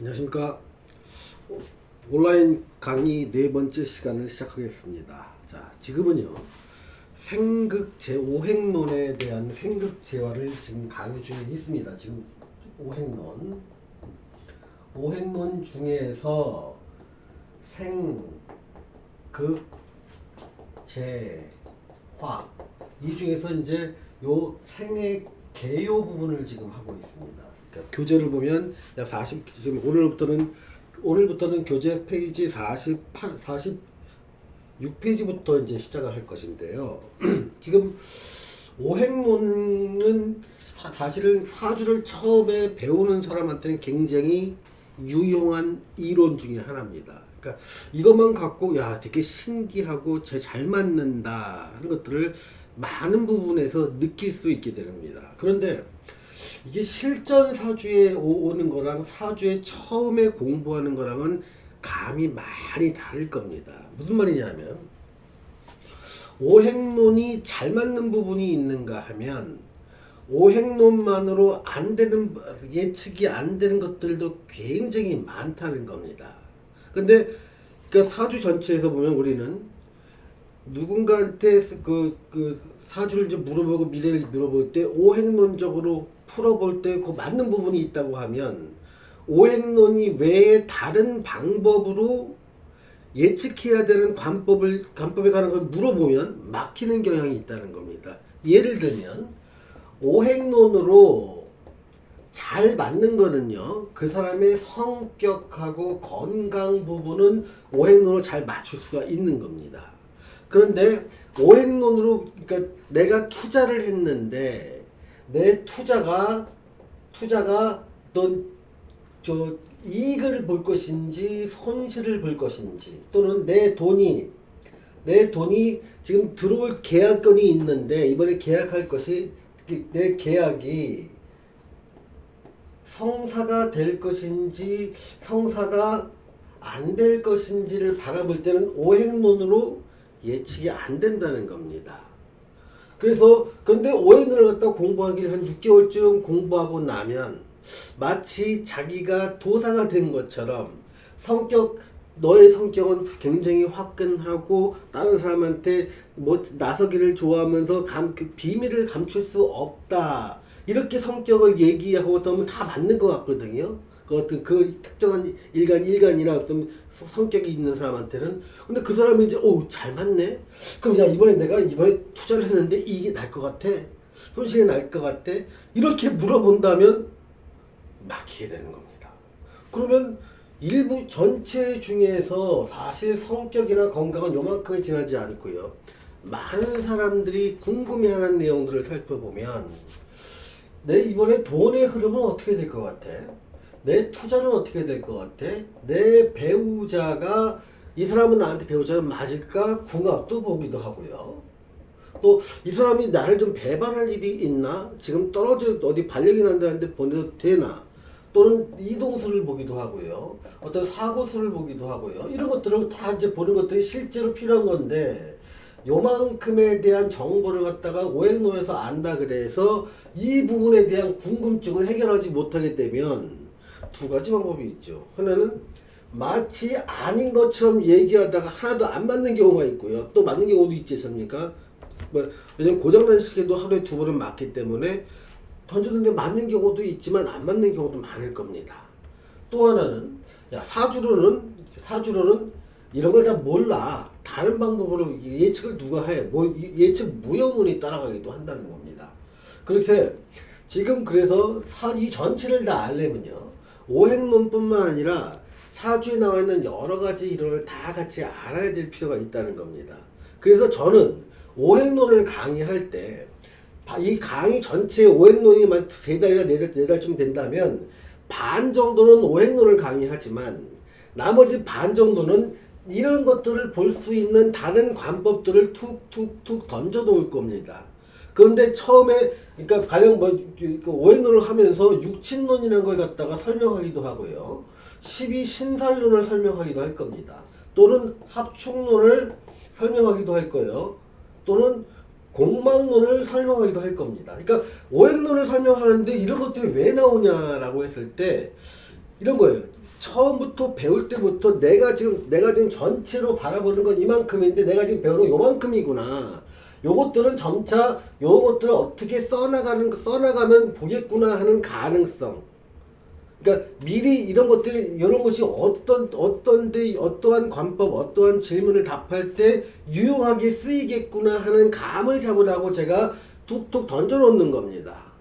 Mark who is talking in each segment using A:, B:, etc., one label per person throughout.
A: 안녕하십니까. 온라인 강의 네 번째 시간을 시작하겠습니다. 자, 지금은요, 생극제, 오행론에 대한 생극제화를 지금 강의 중에 있습니다. 지금 오행론 중에서 생극제화, 이 중에서 이제 요 생의 개요 부분을 지금 하고 있습니다. 그러니까 교재를 보면 약 지금 오늘부터는 교재 페이지 46페이지부터 이제 시작을 할 것인데요. 지금 오행론은 사실은 사주를 처음에 배우는 사람한테는 굉장히 유용한 이론 중에 하나입니다. 그러니까 이것만 갖고 야 되게 신기하고 잘 맞는다 하는 것들을 많은 부분에서 느낄 수 있게 됩니다. 그런데 이게 실전 사주에 오는 거랑 사주에 처음에 공부하는 거랑은 감이 많이 다를 겁니다. 무슨 말이냐면 오행론이 잘 맞는 부분이 있는가 하면 오행론만으로 안 되는, 예측이 안 되는 것들도 굉장히 많다는 겁니다. 근데 그러니까 사주 전체에서 보면 우리는 누군가한테 그 사주를 이제 물어보고 미래를 물어볼 때 오행론적으로 풀어볼 때 그 맞는 부분이 있다고 하면 오행론이 외에 다른 방법으로 예측해야 되는 관법에 관한 걸 물어보면 막히는 경향이 있다는 겁니다. 예를 들면 오행론으로 잘 맞는 거는요, 그 사람의 성격하고 건강 부분은 오행론으로 잘 맞출 수가 있는 겁니다. 그런데 오행론으로, 그러니까 내가 투자를 했는데 내 투자가 어떤 이익을 볼 것인지 손실을 볼 것인지, 또는 내 돈이 지금 들어올 계약건이 있는데 이번에 계약할 것이 내 계약이 성사가 될 것인지 성사가 안 될 것인지를 바라볼 때는 오행론으로 예측이 안 된다는 겁니다. 그런데 오행론을 갖다 공부하기를 한 6개월쯤 공부하고 나면 마치 자기가 도사가 된 것처럼 너의 성격은 굉장히 화끈하고 다른 사람한테 나서기를 좋아하면서 그 비밀을 감출 수 없다, 이렇게 성격을 얘기하고 하면 다 맞는 것 같거든요. 그 특정한 일간이나 어떤 성격이 있는 사람한테는. 근데 그 사람이 이제 잘 맞네, 그럼 야 이번에 투자를 했는데 이익이 날 것 같아, 손실이 날 것 같아, 이렇게 물어본다면 막히게 되는 겁니다. 그러면 일부 전체 중에서 사실 성격이나 건강은 요만큼에 지나지 않고요, 많은 사람들이 궁금해하는 내용들을 살펴보면 내 이번에 돈의 흐름은 어떻게 될 것 같아? 내 투자는 어떻게 될 것 같아? 내 배우자가, 이 사람은 나한테 배우자는 맞을까? 궁합도 보기도 하고요. 또 이 사람이 나를 좀 배반할 일이 있나? 지금 떨어져 어디 반력이 난다는데 보내도 되나? 또는 이동수를 보기도 하고요, 어떤 사고수를 보기도 하고요. 이런 것들을 다 이제 보는 것들이 실제로 필요한 건데, 요만큼에 대한 정보를 갖다가 오행론에서 안다 그래서 이 부분에 대한 궁금증을 해결하지 못하게 되면 두 가지 방법이 있죠. 하나는 마치 아닌 것처럼 얘기하다가 하나도 안 맞는 경우가 있고요, 또 맞는 경우도 있지 않습니까? 왜냐면 고장난 시계도 하루에 2번은 맞기 때문에 던졌는데 맞는 경우도 있지만 안 맞는 경우도 많을 겁니다. 또 하나는 사주로는 이런 걸 다 몰라, 다른 방법으로 예측을 누가 해, 예측 무형론이 따라가기도 한다는 겁니다. 그래서 지금 그래서 이 전체를 다 알려면요, 오행론뿐만 아니라 사주에 나와 있는 여러 가지 이론을 다 같이 알아야 될 필요가 있다는 겁니다. 그래서 저는 오행론을 강의할 때 이 강의 전체에 오행론이 만 3달이나 4달쯤 된다면 반 정도는 오행론을 강의하지만 나머지 반 정도는 이런 것들을 볼 수 있는 다른 관법들을 툭툭툭 던져 놓을 겁니다. 그런데 처음에, 그러니까 가령 오행론을 하면서 육친론이라는 걸 갖다가 설명하기도 하고요, 12신살론을 설명하기도 할 겁니다. 또는 합축론을 설명하기도 할 거예요. 또는 공망론을 설명하기도 할 겁니다. 그러니까 오행론을 설명하는데 이런 것들이 왜 나오냐라고 했을 때 이런 거예요. 처음부터 배울 때부터 내가 지금 전체로 바라보는 건 이만큼인데 내가 지금 배우는 건 요만큼이구나. 요것들은 점차 요것들을 어떻게 써나가면 보겠구나 하는 가능성. 그러니까 미리 이런 것이 어떠한 관법, 어떠한 질문을 답할 때 유용하게 쓰이겠구나 하는 감을 잡으라고 제가 툭툭 던져놓는 겁니다.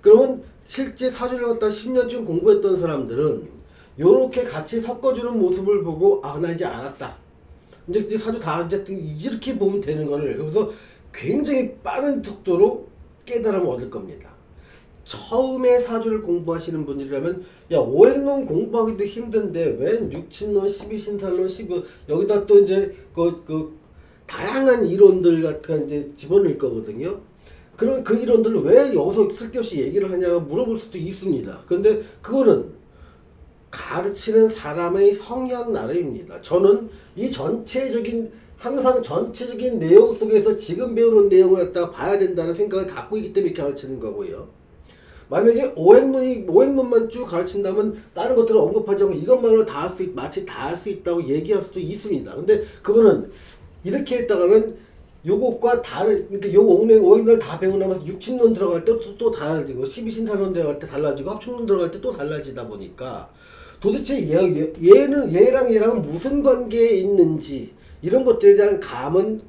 A: 그러면 실제 사주를 갖다 10년쯤 공부했던 사람들은 요렇게 같이 섞어주는 모습을 보고 아, 나 이제 알았다. 이제 사주 다 이제 이렇게 보면 되는 거를 그래서 굉장히 빠른 속도로 깨달음을 얻을 겁니다. 처음에 사주를 공부하시는 분이라면 야, 오행론 공부하기도 힘든데 웬 육친론, 12신살론, 15 여기다 또 이제 다양한 이론들 같은 이제 집어넣을 거거든요. 그럼 그 이론들을 왜 여기서 쓸데없이 얘기를 하냐고 물어볼 수도 있습니다. 그런데 그거는 가르치는 사람의 성향 나름입니다. 저는 이 항상 전체적인 내용 속에서 지금 배우는 내용을 갖다가 봐야 된다는 생각을 갖고 있기 때문에 가르치는 거고요. 만약에 오행론만 쭉 가르친다면 다른 것들을 언급하지 않고 이것만으로 마치 다 할 수 있다고 얘기할 수도 있습니다. 근데 그거는 이렇게 했다가는 요것과 그러니까 요 오행론을 다 배우고 나면서 육친론 들어갈 때 또 달라지고 12신사론 들어갈 때 달라지고 합충론 들어갈 때 또 달라지다 보니까 도대체 얘랑은 무슨 관계에 있는지 이런 것들에 대한 감은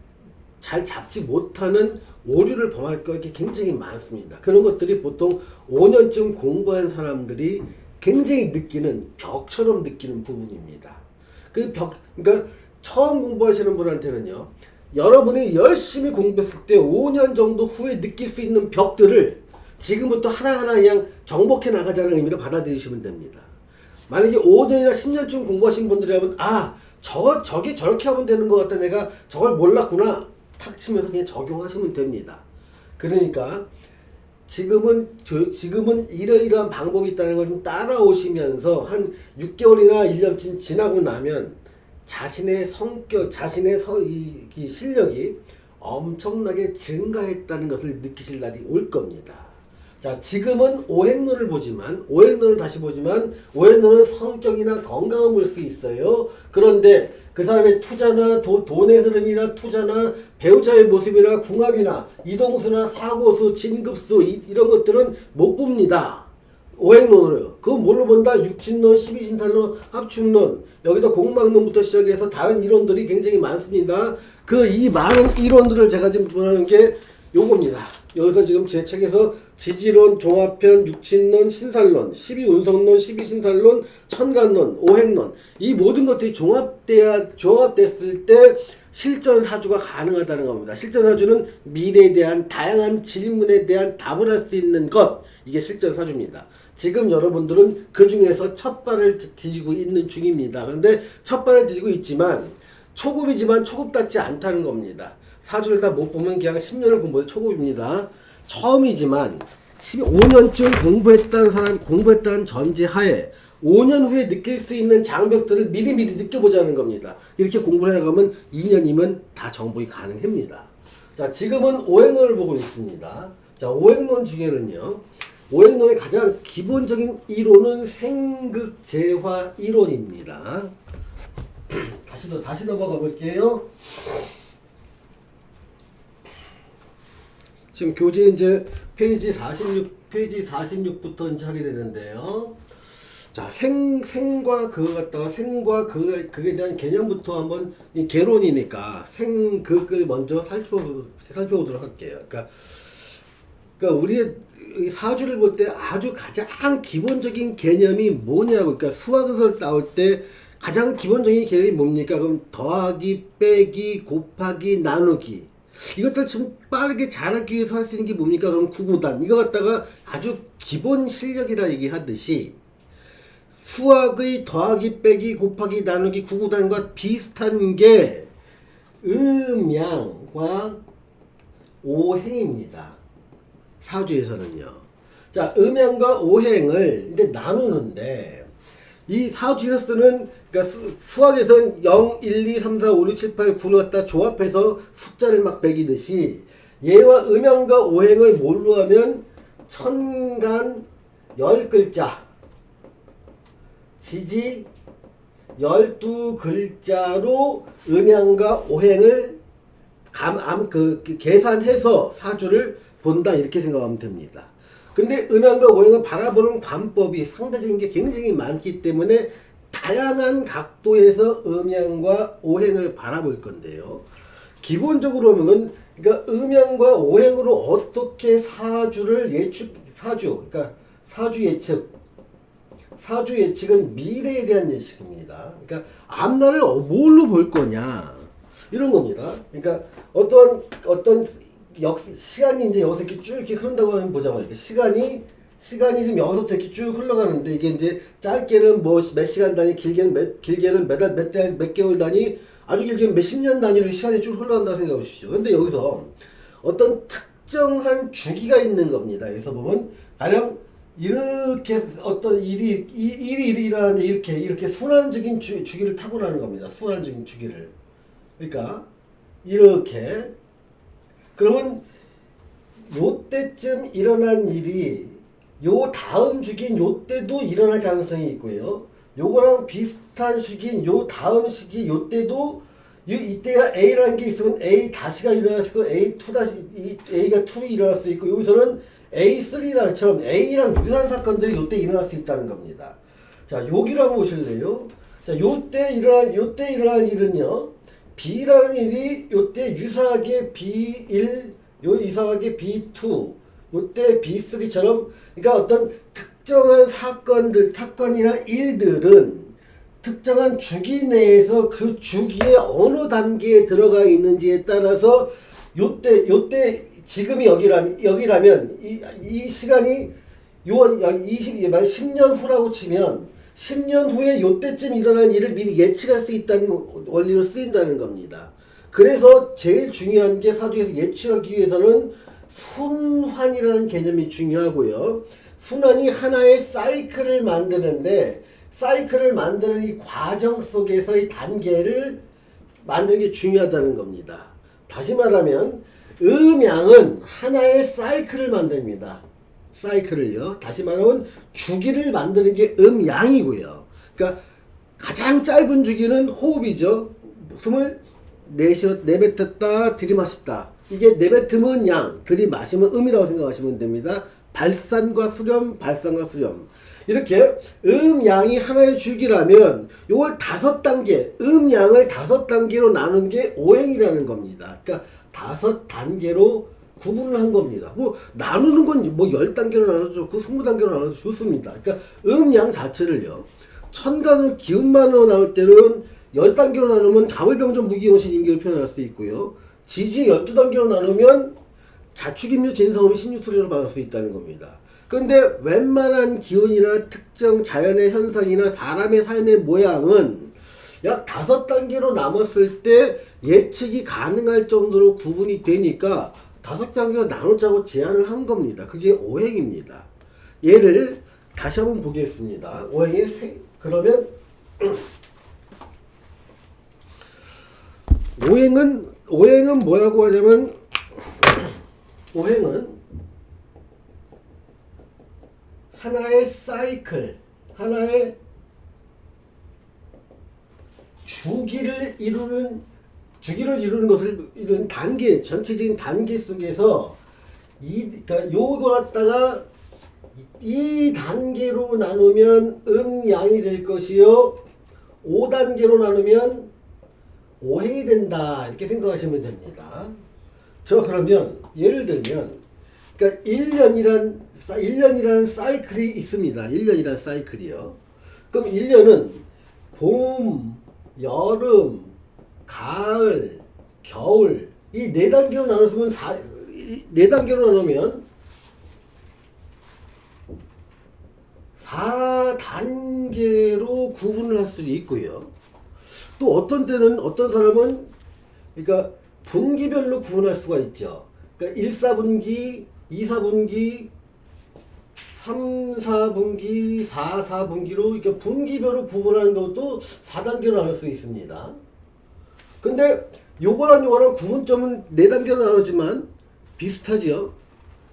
A: 잘 잡지 못하는 오류를 범할 것이 굉장히 많습니다. 그런 것들이 보통 5년쯤 공부한 사람들이 굉장히 느끼는 벽처럼 느끼는 부분입니다. 그러니까 처음 공부하시는 분한테는요, 여러분이 열심히 공부했을 때 5년 정도 후에 느낄 수 있는 벽들을 지금부터 하나하나 그냥 정복해 나가자는 의미로 받아들이시면 됩니다. 만약에 5년이나 10년쯤 공부하신 분들이라면 저게 저렇게 하면 되는 것 같다. 내가 저걸 몰랐구나. 탁 치면서 그냥 적용하시면 됩니다. 그러니까 지금은 이러이러한 방법이 있다는 걸 좀 따라오시면서 한 6개월이나 1년쯤 지나고 나면 자신의 성격, 이 실력이 엄청나게 증가했다는 것을 느끼실 날이 올 겁니다. 자, 지금은 오행론을 다시 보지만 오행론은 성격이나 건강을 볼 수 있어요. 그런데 그 사람의 투자나 돈의 흐름이나 투자나 배우자의 모습이나 궁합이나 이동수나 사고수, 진급수 이런 것들은 못 봅니다. 오행론으로요. 그건 뭘로 본다? 육친론, 12신살론, 합충론, 여기다 공망론부터 시작해서 다른 이론들이 굉장히 많습니다. 이 많은 이론들을 제가 지금 보는 게 요겁니다. 여기서 지금 제 책에서 지지론, 종합편, 육친론, 신살론, 12운성론, 12신살론, 천간론, 오행론 이 모든 것들이 종합됐을 때 실전사주가 가능하다는 겁니다. 실전사주는 미래에 대한 다양한 질문에 대한 답을 할 수 있는 것, 이게 실전사주입니다. 지금 여러분들은 그 중에서 첫 발을 디디고 있는 중입니다. 그런데 첫 발을 디디고 있지만 초급이지만 초급답지 않다는 겁니다. 사주를 다 못 보면 그냥 10년을 공부해도 초급입니다. 처음이지만 15년쯤 공부했다는 전제하에 5년 후에 느낄 수 있는 장벽들을 미리미리 느껴보자는 겁니다. 이렇게 공부를 해가면 2년이면 다 정복이 가능합니다. 자, 지금은 오행론을 보고 있습니다. 자, 오행론 중에는요, 오행론의 가장 기본적인 이론은 생극재화 이론입니다. 다시 넘어가 볼게요. 지금 교재 이제 페이지 46부터 이제 하게 되는데요. 자, 생과 그에 대한 개념부터 한번, 이 개론이니까 생극을 먼저 살펴보도록 할게요. 그러니까 우리의 사주를 볼 때 아주 가장 기본적인 개념이 뭐냐고, 그러니까 수학에서 나올 때 가장 기본적인 개념이 뭡니까? 그럼 더하기, 빼기, 곱하기, 나누기. 이것들 좀 빠르게 잘하기 위해서 할 수 있는 게 뭡니까? 그럼 구구단. 이거 갖다가 아주 기본 실력이라 얘기하듯이 수학의 더하기, 빼기, 곱하기, 나누기, 구구단과 비슷한 게 음양과 오행입니다. 사주에서는요. 자, 음양과 오행을 이제 나누는데 이 사주에서 쓰는, 그러니까 수학에서는 0, 1, 2, 3, 4, 5, 6, 7, 8, 9를 갖다 조합해서 숫자를 막 매기듯이 얘와 음양과 오행을 뭘로 하면 천간 10글자, 지지 12글자로 음양과 오행을 계산해서 사주를 본다 이렇게 생각하면 됩니다. 근데 음양과 오행을 바라보는 관법이 상대적인 게 굉장히 많기 때문에 다양한 각도에서 음양과 오행을 바라볼 건데요. 기본적으로 보면 그러니까 음양과 오행으로 어떻게 사주를 그러니까 사주 예측은 미래에 대한 예측입니다. 그러니까 앞날을 뭘로 볼 거냐 이런 겁니다. 그러니까 어떤 시간이 이제 여기서 이렇게 쭉 이렇게 흐른다고 하면 보자마자 시간이 지금 여기서부터 이렇게 쭉 흘러가는데 이게 이제 짧게는 뭐 몇 시간 단위, 길게는 몇 달, 몇 개월 단위, 아주 길게는 몇십 년 단위로 시간이 쭉 흘러간다고 생각해 보십시오. 근데 여기서 어떤 특정한 주기가 있는 겁니다. 여기서 보면 가령 이렇게 어떤 일이 일어나는데 이렇게 순환적인 주기를 타고나는 겁니다. 순환적인 주기를. 그러니까 이렇게 그러면 요때쯤 일어난 일이 요 다음 주기인 요때도 일어날 가능성이 있고요. 요거랑 비슷한 시기인 요 다음 시기 요때도 이때가 A라는 게 있으면 A 다시가 일어날 수 있고 A가 2이 일어날 수 있고 여기서는 A3처럼 A랑 유사한 사건들이 요때 일어날 수 있다는 겁니다. 자, 여기를 한번 보실래요? 자, 요때 일어날 일은요. B라는 일이 요때 유사하게 B1, 이상하게 B2, 요때 B3처럼 그러니까 어떤 특정한 사건이나 일들은 특정한 주기 내에서 그 주기의 어느 단계에 들어가 있는지에 따라서 요때 지금이 여기라면 이 시간이 만약 10년 후라고 치면 10년 후에 요때쯤 일어난 일을 미리 예측할 수 있다는 원리로 쓰인다는 겁니다. 그래서 제일 중요한 게 사주에서 예측하기 위해서는 순환이라는 개념이 중요하고요. 순환이 하나의 사이클을 만드는데 사이클을 만드는 이 과정 속에서의 단계를 만드는 게 중요하다는 겁니다. 다시 말하면 음양은 하나의 사이클을 만듭니다. 사이클을요. 다시 말하면 주기를 만드는 게 음양이고요. 그러니까 가장 짧은 주기는 호흡이죠. 숨을 내뱉었다 들이마셨다. 이게 내뱉으면 양, 들이마시면 음이라고 생각하시면 됩니다. 발산과 수렴, 발산과 수렴. 이렇게 음양이 하나의 주기라면 요걸 5단계, 음양을 5단계로 나눈 게 오행이라는 겁니다. 그러니까 5단계로 구분을 한 겁니다. 뭐 나누는 건 뭐 10단계로 나눠도 좋고 20단계로 나눠도 좋습니다. 그러니까 음양 자체를요. 천간을 기운만으로 나올 때는 10단계로 나누면 가물병전 무기용신 임기를 표현할 수 있고요. 지지 12단계로 나누면 자축인묘 진성음이 16소리로 받을 수 있다는 겁니다. 근데 웬만한 기운이나 특정 자연의 현상이나 사람의 삶의 모양은 약 5단계로 남았을 때 예측이 가능할 정도로 구분이 되니까 5단계로 나누자고 제안을 한 겁니다. 그게 오행입니다. 얘를 다시 한번 보겠습니다. 그러면 오행은 뭐라고 하냐면 오행은 하나의 사이클, 하나의 주기를 이루는 것을 이루는 단계, 전체적인 단계 속에서 그러니까 요거 갖다가 이 단계로 나누면 음양이 될 것이요 5단계로 나누면 오행이 된다 이렇게 생각하시면 됩니다. 그러면 예를 들면 그러니까 1년이라는 사이클이 있습니다. 1년이라는 사이클이요. 그럼 1년은 봄, 여름, 가을, 겨울 이 4단계로 나누면 4단계로 나누면 4단계로 구분을 할 수도 있고요. 또 어떤 때는 어떤 사람은 그러니까 분기별로 구분할 수가 있죠. 그러니까 1, 4분기, 2, 4분기, 3, 4분기, 4, 4분기로 이렇게 분기별로 구분하는 것도 4단계로 나눌 수 있습니다. 근데 요거랑 구분점은 4단계로 나누지만 비슷하지요.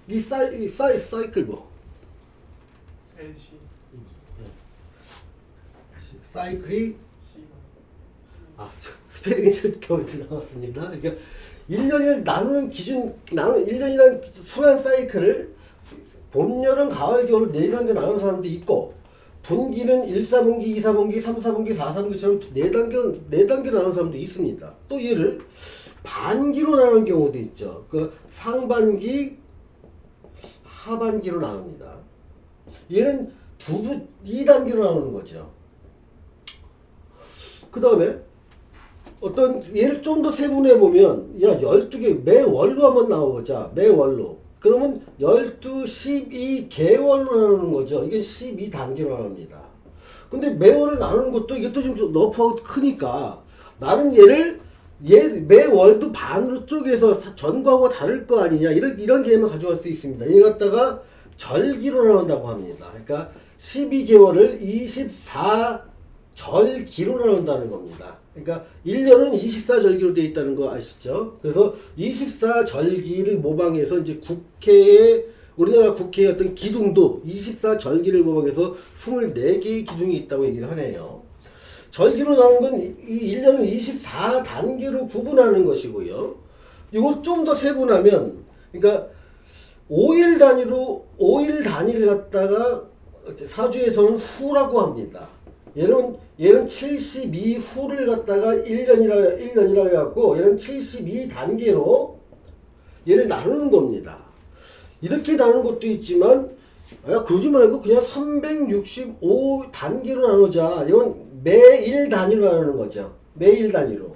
A: 이 사이클 뭐? 사이클이 스페링이 잘못되어 나왔습니다. 그러니까 1년을 나누는 기준, 1년이란 순환 사이클을 봄, 여름, 가을, 겨울 4단계 나누는 사람도 있고, 분기는 1, 4분기, 2, 4분기, 3, 4분기, 4, 4분기처럼 4단계 나누는 사람도 있습니다. 또 얘를 반기로 나누는 경우도 있죠. 그 상반기, 하반기로 나눕니다. 얘는 2단계로 나누는 거죠. 그 다음에 어떤 얘를 좀 더 세분해 보면, 야, 12개 매월로 한번 나와보자. 매월로. 그러면 12, 12개월로 나누는 거죠. 이게 12단계로 나눕니다. 근데 매월을 나누는 것도 이게 또 좀 너프하고 크니까 나는 얘 매월도 반으로 쪼개서 전과하고 다를 거 아니냐, 이런 개념을 가져갈 수 있습니다. 얘 갖다가 절기로 나눈다고 합니다. 그러니까 12개월을 24절기로 나눈다는 겁니다. 그러니까 1년은 24절기로 되어 있다는 거 아시죠? 그래서 24절기를 모방해서 이제 우리나라 국회의 어떤 기둥도 24절기를 모방해서 24개의 기둥이 있다고 얘기를 하네요. 절기로 나온 건 이 1년을 24단계로 구분하는 것이고요. 이걸 좀 더 세분하면, 그러니까 5일 단위를 갖다가 사주에서는 후라고 합니다. 얘는 72후를 갖다가 1년이라 해갖고, 얘는 72단계로 얘를 나누는 겁니다. 이렇게 나누는 것도 있지만, 그러지 말고 그냥 365단계로 나누자. 이건 매일 단위로 나누는 거죠. 매일 단위로.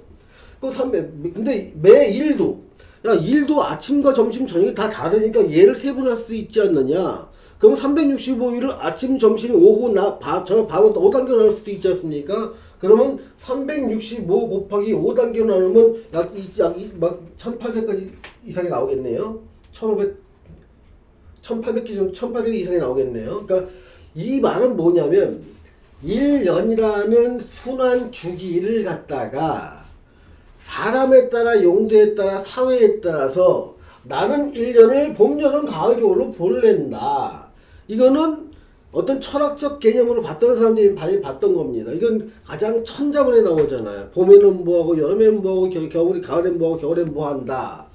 A: 근데 매일도, 일도 아침과 점심, 저녁이 다 다르니까 얘를 세분할 수 있지 않느냐. 그럼 365일을 아침, 점심, 오후, 밤은 5단계로 나눌 수도 있지 않습니까? 그러면 365 곱하기 5단계로 나누면 약 1800까지 이상이 나오겠네요. 1800 이상이 나오겠네요. 그러니까 이 말은 뭐냐면, 1년이라는 순환 주기를 갖다가 사람에 따라, 용도에 따라, 사회에 따라서 나는 1년을 봄, 여름, 가을, 겨울로 보낸다. 이거는 어떤 철학적 개념으로 봤던 사람들이 많이 봤던 겁니다. 이건 가장 천자문에 나오잖아요. 봄에는 뭐하고, 여름에는 뭐하고, 가을엔 뭐하고, 겨울엔 뭐한다.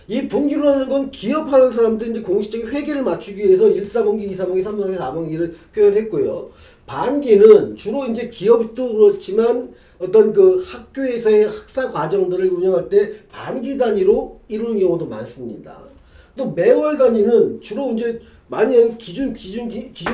A: 이 분기로 하는 건 기업하는 사람들이 이제 공식적인 회계를 맞추기 위해서 1사분기, 2사분기, 3사분기, 4분기를 표현했고요. 반기는 주로 이제 기업도 그렇지만 어떤 그 학교에서의 학사 과정들을 운영할 때 반기 단위로 이루는 경우도 많습니다. 또 매월 단위는 주로 이제 많이 기준을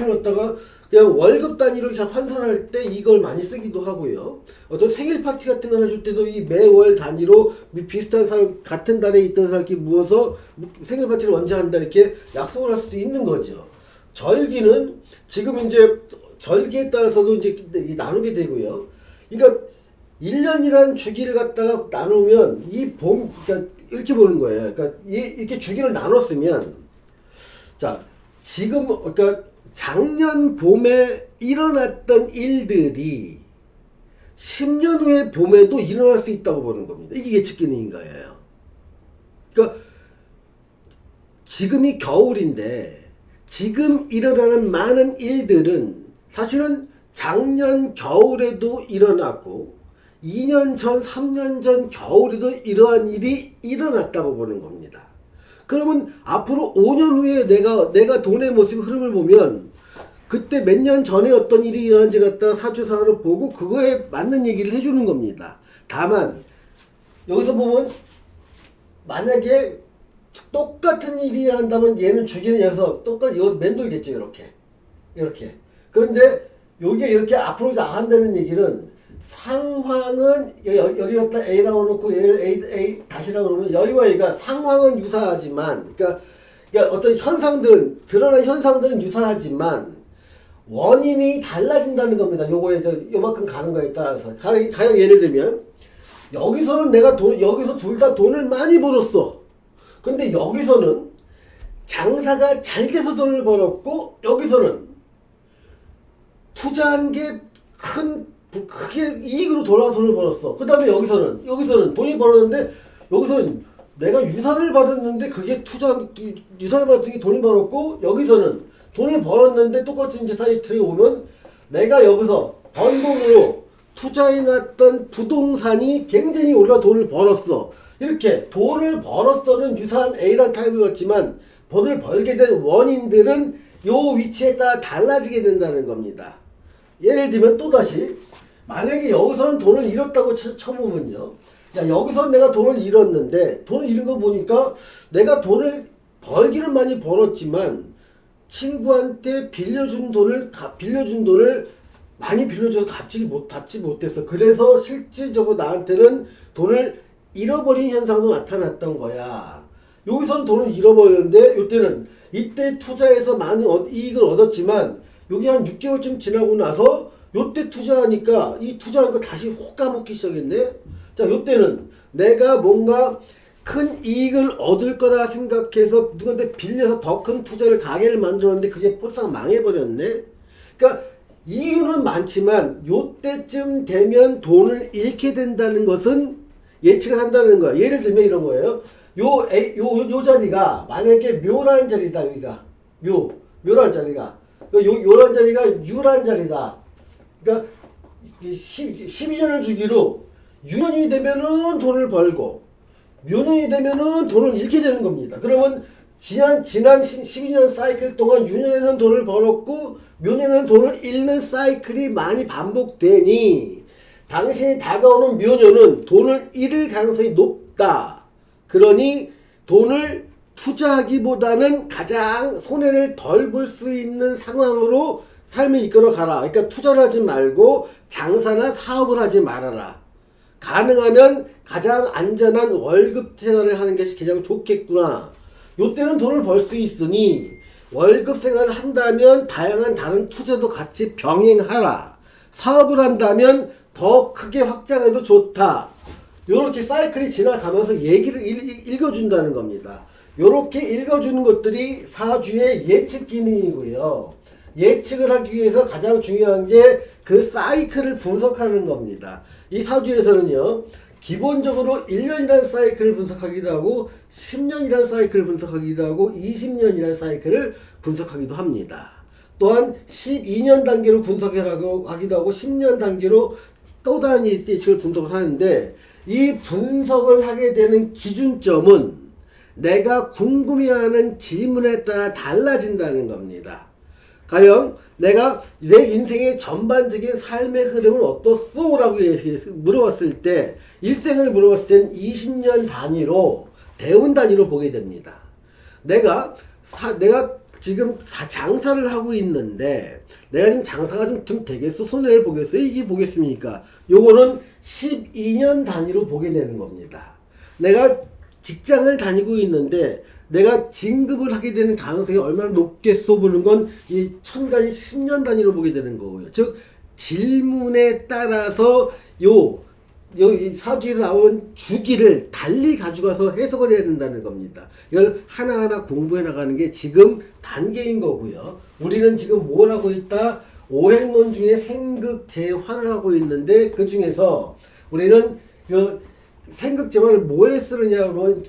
A: 갖다가 그냥 월급 단위로 그냥 환산할 때 이걸 많이 쓰기도 하고요. 어떤 생일 파티 같은 거 해줄 때도 이 매월 단위로 비슷한 사람, 같은 달에 있던 사람끼리 모아서 생일 파티를 언제 한다 이렇게 약속을 할 수도 있는 거죠. 절기는 지금 이제 절기에 따라서도 이제 나누게 되고요. 그러니까 1년이라는 주기를 갖다가 나누면 그러니까 이렇게 보는 거예요. 그러니까 이렇게 주기를 나눴으면, 자, 지금, 그러니까 작년 봄에 일어났던 일들이 10년 후에 봄에도 일어날 수 있다고 보는 겁니다. 이게 예측기능인 거예요. 그러니까 지금이 겨울인데 지금 일어나는 많은 일들은 사실은 작년 겨울에도 일어났고 2년 전, 3년 전 겨울에도 이러한 일이 일어났다고 보는 겁니다. 그러면 앞으로 5년 후에 내가 돈의 모습 흐름을 보면 그때 몇 년 전에 어떤 일이 일어난지 갖다 사주상으로 보고 그거에 맞는 얘기를 해주는 겁니다. 다만 여기서 보면 만약에 똑같은 일이 일어난다면 얘는 주기는 여기서 맴돌겠죠. 이렇게. 그런데 여기가 이렇게 앞으로 나간다는 얘기는 상황은 여기 갖다 A라고 놓고 얘를 A 다시라고 그러면 여기와 여기가 상황은 유사하지만 그러니까 어떤 드러난 현상들은 유사하지만 원인이 달라진다는 겁니다. 요만큼 가는 거에 따라서. 가령 예를 들면 여기서는 여기서 둘 다 돈을 많이 벌었어. 근데 여기서는 장사가 잘 돼서 돈을 벌었고 여기서는 투자한 게 크게 이익으로 돌아와 돈을 벌었어. 그 다음에 여기서는 돈이 벌었는데 여기서는 내가 유산을 받았는데 그게 유산을 받았더니 돈이 벌었고 여기서는 돈을 벌었는데 똑같은 이제 사이트에 오면 내가 여기서 번 돈으로 투자해놨던 부동산이 굉장히 올라 돈을 벌었어. 이렇게 돈을 벌었어는 유사한 A라는 타입이었지만 돈을 벌게 된 원인들은 요 위치에 따라 달라지게 된다는 겁니다. 예를 들면 또다시 만약에 여기서는 돈을 잃었다고 쳐보면요. 야, 여기서 내가 돈을 잃었는데 돈을 잃은 거 보니까 내가 돈을 벌기는 많이 벌었지만 친구한테 빌려준 돈을 많이 빌려줘서 갚지 못했어. 그래서 실질적으로 나한테는 돈을 잃어버린 현상도 나타났던 거야. 여기서는 돈을 잃어버렸는데 이때 투자해서 많은 이익을 얻었지만 여기 한 6개월쯤 지나고 나서 요때 투자하니까 이 투자한 거 다시 혹 까먹기 시작했네. 자, 요때는 내가 뭔가 큰 이익을 얻을 거라 생각해서 누구한테 빌려서 더 큰 투자를 가게를 만들었는데 그게 폴상 망해버렸네. 그러니까 이유는 많지만 요때쯤 되면 돈을 잃게 된다는 것은 예측을 한다는 거야. 예를 들면 이런 거예요. 요 자리가 만약에 묘라는 자리다. 여기가 묘라는 자리가 요란 자리가 유란 자리다. 그러니까 12년을 주기로 유년이 되면은 돈을 벌고 묘년이 되면은 돈을 잃게 되는 겁니다. 그러면 지난 12년 사이클 동안 유년에는 돈을 벌었고 묘년에는 돈을 잃는 사이클이 많이 반복되니 당신이 다가오는 묘년은 돈을 잃을 가능성이 높다. 그러니 돈을 투자하기보다는 가장 손해를 덜 볼 수 있는 상황으로 삶을 이끌어 가라. 그러니까 투자를 하지 말고 장사나 사업을 하지 말아라. 가능하면 가장 안전한 월급 생활을 하는 것이 가장 좋겠구나. 요때는 돈을 벌 수 있으니 월급 생활을 한다면 다양한 다른 투자도 같이 병행하라. 사업을 한다면 더 크게 확장해도 좋다. 요렇게 사이클이 지나가면서 얘기를 읽어준다는 겁니다. 요렇게 읽어주는 것들이 사주의 예측 기능이고요. 예측을 하기 위해서 가장 중요한 게 그 사이클을 분석하는 겁니다. 이 사주에서는요, 기본적으로 1년이라는 사이클을 분석하기도 하고 10년이라는 사이클을 분석하기도 하고 20년이라는 사이클을 분석하기도 합니다. 또한 12년 단계로 분석하기도 하고 10년 단계로 또 다른 예측을 분석을 하는데 이 분석을 하게 되는 기준점은 내가 궁금해하는 질문에 따라 달라진다는 겁니다. 가령 내가 내 인생의 전반적인 삶의 흐름은 어떻소? 라고 물어봤을 때 일생을 물어봤을 때는 20년 단위로 대운 단위로 보게 됩니다. 내가 지금 장사를 하고 있는데 내가 지금 장사가 좀 되겠어? 손해를 보겠어? 이게 보겠습니까? 요거는 12년 단위로 보게 되는 겁니다. 내가 직장을 다니고 있는데 내가 진급을 하게 되는 가능성이 얼마나 높겠소 보는 건 이 천간이 10년 단위로 보게 되는 거고요. 즉 질문에 따라서 이 사주에서 나온 주기를 달리 가져가서 해석을 해야 된다는 겁니다. 이걸 하나하나 공부해 나가는 게 지금 단계인 거고요. 우리는 지금 뭘 하고 있다? 오행론 중에 생극재화를 하고 있는데 그 중에서 우리는 생극재화를 뭐에 쓰느냐면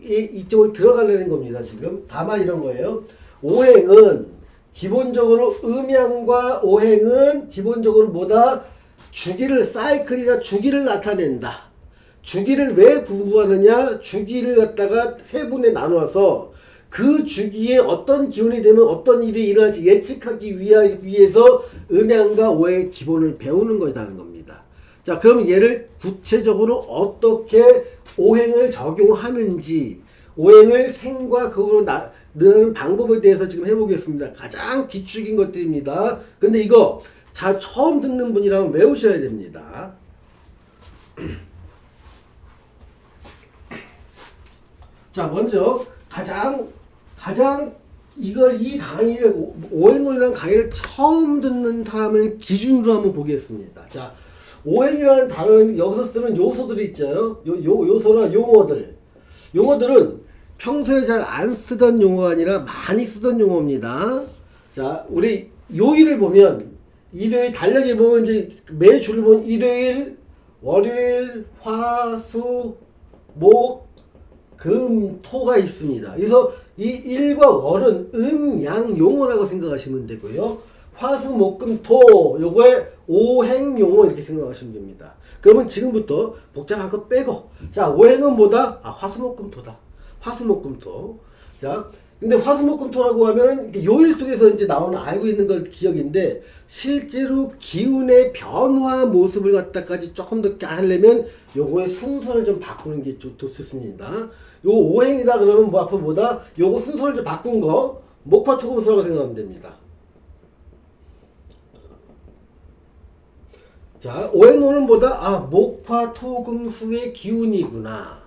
A: 이쪽을 들어가려는 겁니다. 지금 다만 이런 거예요. 오행은 기본적으로 음양과 오행은 기본적으로 뭐다? 주기를 사이클이나 주기를 나타낸다. 주기를 왜 공부하느냐? 주기를 갖다가 세 분에 나눠서 그 주기에 어떤 기운이 되면 어떤 일이 일어날지 예측하기 위해서 음양과 오행의 기본을 배우는 것이라는 겁니다. 자, 그럼 얘를 구체적으로 어떻게 오행을 적용하는지, 오행을 생과 극으로 넣는 방법에 대해서 지금 해보겠습니다. 가장 기축인 것들입니다. 근데 이거 처음 듣는 분이라면 외우셔야 됩니다. 자, 먼저 가장 이 강의를 오행론이라는 강의를 처음 듣는 사람을 기준으로 한번 보겠습니다. 자, 오행이라는 단어는 여기서 쓰는 요소들이 있죠. 요소나 용어들은 평소에 잘 안 쓰던 용어가 아니라 많이 쓰던 용어입니다. 자, 우리 요일을 보면 일요일 달력에 보면 이제 매 주를 보면 일요일, 월요일, 화, 수, 목, 금, 토가 있습니다. 그래서 이 일과 월은 음양 용어라고 생각하시면 되고요. 화수목금토 요거의 오행용어 이렇게 생각하시면 됩니다. 그러면 지금부터 복잡한 거 빼고 자 오행은 뭐다? 아 화수목금토다. 화수목금토. 자 근데 화수목금토라고 하면은 요일 속에서 이제 나오는 알고 있는 걸 기억인데 실제로 기운의 변화 모습을 갖다까지 조금 더 하려면 요거의 순서를 좀 바꾸는 게 좋습니다. 요 오행이다 그러면 뭐 앞으로 뭐다? 요거 순서를 좀 바꾼 거 목화토금수라고 생각하면 됩니다. 자, 오행론은 뭐다? 아, 목화토금수의 기운이구나.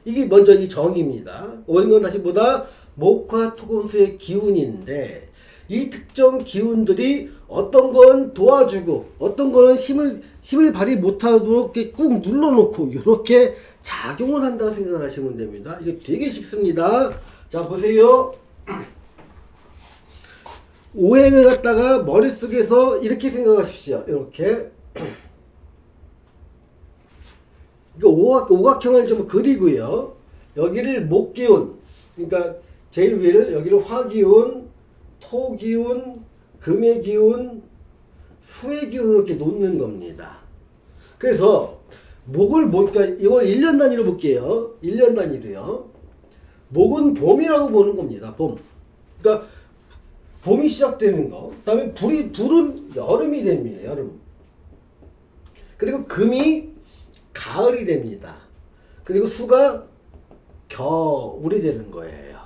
A: 이게 먼저 이 정의입니다. 오행론 다시 뭐다? 목화토금수의 기운인데 이 특정 기운들이 어떤 건 도와주고 어떤 거는 힘을 발휘 못하도록 이렇게 꾹 눌러놓고 이렇게 작용을 한다고 생각을 하시면 됩니다. 이게 되게 쉽습니다. 자, 보세요. 오행을 갖다가 머릿속에서 이렇게 생각하십시오. 이렇게 오각형을 좀 그리고요. 여기를 목기운, 그러니까 제일 위를 여기를 화기운, 토기운, 금의 기운, 수의 기운으로 이렇게 놓는 겁니다. 그래서 그러니까 이걸 1년 단위로 볼게요. 1년 단위로요. 목은 봄이라고 보는 겁니다. 봄. 그러니까 봄이 시작되는 거. 그 다음에 불은 여름이 됩니다. 여름. 그리고 금이 가을이 됩니다. 그리고 수가 겨울이 되는 거예요.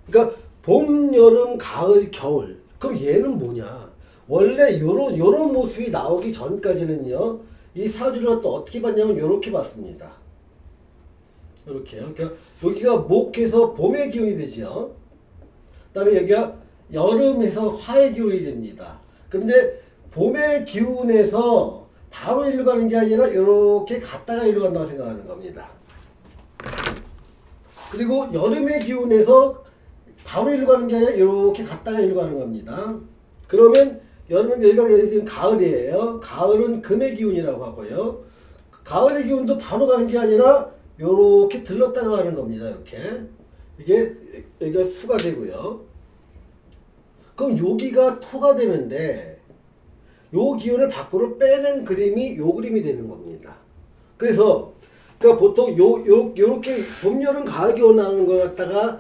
A: 그러니까 봄, 여름, 가을, 겨울. 그럼 얘는 뭐냐? 원래 요런 모습이 나오기 전까지는요. 이 사주를 또 어떻게 봤냐면 요렇게 봤습니다. 요렇게요. 그러니까 여기가 목에서 봄의 기운이 되죠. 그다음에 여기가 여름에서 화의 기운이 됩니다. 그런데 봄의 기운에서 바로 일로 가는 게 아니라 이렇게 갔다가 일로 간다고 생각하는 겁니다. 그리고 여름의 기운에서 바로 일로 가는 게 아니라 이렇게 갔다가 일로 가는 겁니다. 그러면 여름은 여기가 가을이에요. 가을은 금의 기운이라고 하고요. 가을의 기운도 바로 가는 게 아니라 이렇게 들렀다가 가는 겁니다. 이렇게 이게 여기가 수가 되고요. 그럼 여기가 토가 되는데 요 기운을 밖으로 빼는 그림이 요 그림이 되는 겁니다. 그래서 그러니까 보통 요렇게 봄, 여름, 가을, 겨울 나오는 걸 갖다가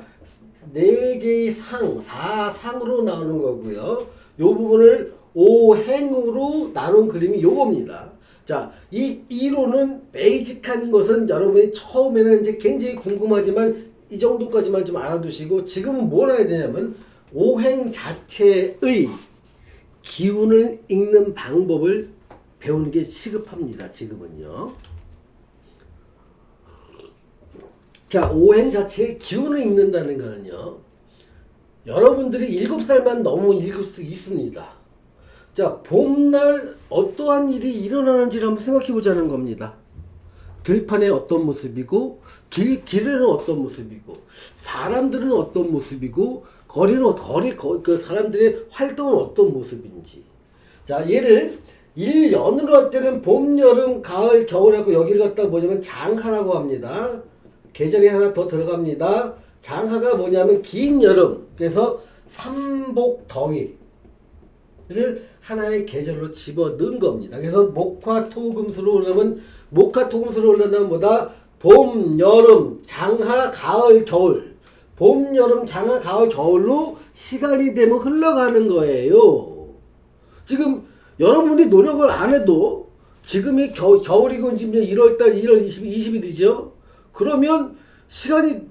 A: 4개의 상, 4상으로 나오는 거고요. 요 부분을 5행으로 나눈 그림이 요겁니다. 자, 이 이론은 베이직한 것은 여러분이 처음에는 이제 굉장히 궁금하지만 이 정도까지만 좀 알아두시고 지금은 뭘 해야 되냐면 오행 자체의 기운을 읽는 방법을 배우는 게 시급합니다. 지금은요. 자, 오행 자체의 기운을 읽는다는 거는요. 여러분들이 7살만 너무 읽을 수 있습니다. 자, 봄날 어떠한 일이 일어나는지를 한번 생각해 보자는 겁니다. 들판에 어떤 모습이고 길에는 어떤 모습이고 사람들은 어떤 모습이고 그 사람들의 활동은 어떤 모습인지. 자, 얘를 1년으로 할 때는 봄, 여름, 가을, 겨울하고 여기를 갖다 뭐냐면 장하라고 합니다. 계절이 하나 더 들어갑니다. 장하가 뭐냐면 긴 여름. 그래서 삼복 더위를 하나의 계절로 집어넣은 겁니다. 그래서 목화토금수로 올라면 뭐다? 봄, 여름, 장하, 가을, 겨울. 봄, 여름, 장하, 가을, 겨울로 시간이 되면 흘러가는 거예요. 지금 여러분이 노력을 안 해도 지금이 겨울이고 지금 1월달 1월 20일이죠. 그러면 시간이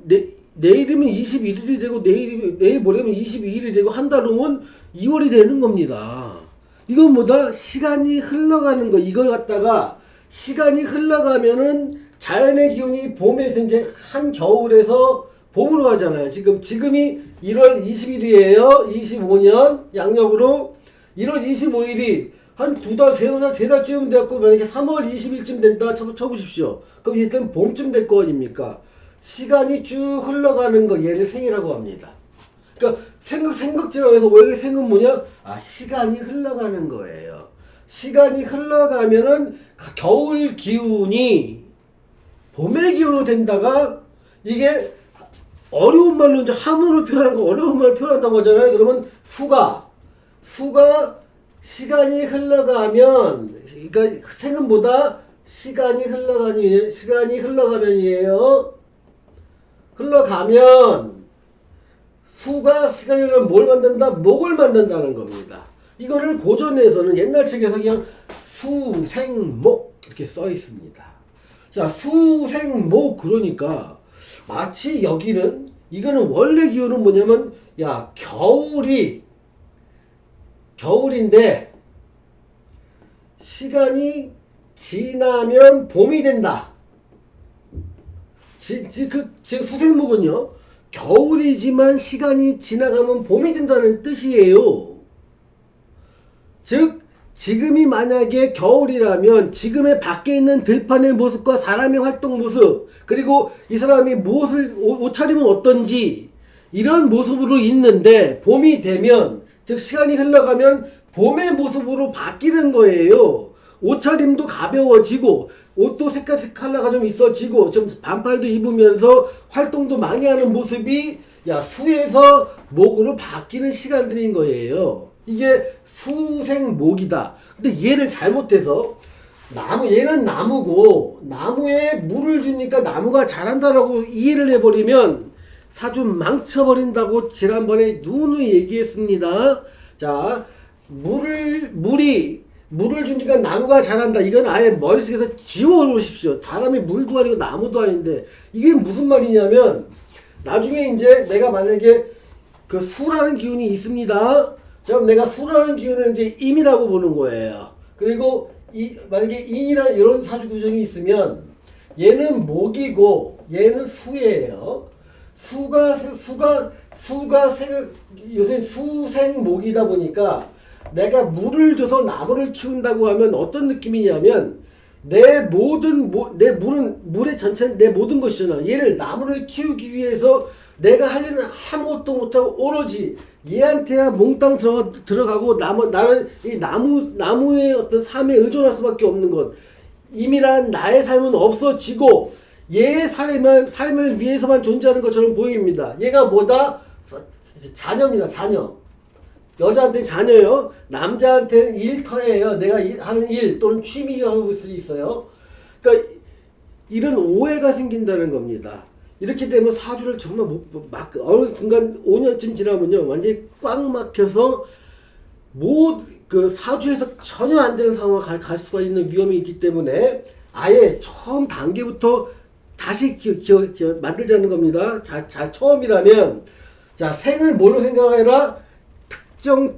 A: 내일이면 21일이 되고 내일 모레면 22일이 되고 한 달 후면 2월이 되는 겁니다. 이건 뭐다? 시간이 흘러가는 거. 이걸 갖다가 시간이 흘러가면은 자연의 기운이 봄에서 이제 한겨울에서 봄으로 가잖아요. 지금이 1월 20일이에요. 25년 양력으로 1월 25일이 한 2달, 3달쯤 됐고 만약에 3월 20일쯤 된다 쳐보십시오. 그럼 일단 봄쯤 될 거 아닙니까? 시간이 쭉 흘러가는 거 얘를 생이라고 합니다. 그러니까 생각지로해서 왜 생은 뭐냐? 아, 시간이 흘러가는 거예요. 시간이 흘러가면은 겨울 기운이 봄의 기운으로 된다가 이게 어려운 말로 이제 한문으로 표현한 거 어려운 말로 표현한다고 하잖아요. 그러면 수가 시간이 흘러가면, 그러니까 생은보다 시간이 흘러가면이에요. 흘러가면 수가 시간이 흘러면 뭘 만든다? 목을 만든다는 겁니다. 이거를 고전에서는 옛날 책에서 그냥 수생목 이렇게 써 있습니다. 자, 수생목 그러니까 마치 여기는 이거는 원래 기호는 뭐냐면 야 겨울인데 시간이 지나면 봄이 된다. 그 수생목은요 겨울이지만 시간이 지나가면 봄이 된다는 뜻이에요. 즉 지금이 만약에 겨울이라면 지금의 밖에 있는 들판의 모습과 사람의 활동 모습 그리고 이 사람이 무엇을 옷차림은 어떤지 이런 모습으로 있는데 봄이 되면 즉 시간이 흘러가면 봄의 모습으로 바뀌는 거예요. 옷차림도 가벼워지고 옷도 컬러가 좀 있어지고 좀 반팔도 입으면서 활동도 많이 하는 모습이 수에서 목으로 바뀌는 시간들인 거예요. 이게 수생목이다. 근데 얘를 잘못해서 얘는 나무고 나무에 물을 주니까 나무가 자란다라고 이해를 해버리면 사주 망쳐버린다고 지난번에 누누이 얘기했습니다. 자, 물을 주니까 나무가 자란다. 이건 아예 머릿속에서 지워놓으십시오. 사람이 물도 아니고 나무도 아닌데 이게 무슨 말이냐면 나중에 이제 내가 만약에 그 수라는 기운이 있습니다. 그럼 내가 수라는 기운을 이제 임이라고 보는 거예요. 그리고 만약에 인이라는 이런 사주 구정이 있으면 얘는 목이고 얘는 수예요. 요새 수생목이다 보니까 내가 물을 줘서 나무를 키운다고 하면 어떤 느낌이냐면 내 물은 물의 전체는 내 모든 것이잖아. 얘를 나무를 키우기 위해서 내가 할 일은 아무것도 못하고 오로지 얘한테야 몽땅 들어가고 나는 이 나무의 어떤 삶에 의존할 수밖에 없는 것. 임이란 나의 삶은 없어지고 얘의 삶을 위해서만 존재하는 것처럼 보입니다. 얘가 뭐다? 자녀입니다. 자녀. 여자한테는 자녀요. 남자한테는 일터예요. 내가 하는 일 또는 취미가 하고 있을 수 있어요. 그러니까 이런 오해가 생긴다는 겁니다. 이렇게 되면 사주를 정말 어느 순간 5년쯤 지나면요 완전히 꽉 막혀서 그 사주에서 전혀 안 되는 상황을 갈 수가 있는 위험이 있기 때문에 아예 처음 단계부터 다시 만들자는 겁니다. 자, 처음이라면 자 생을 뭘로 생각해라? 특정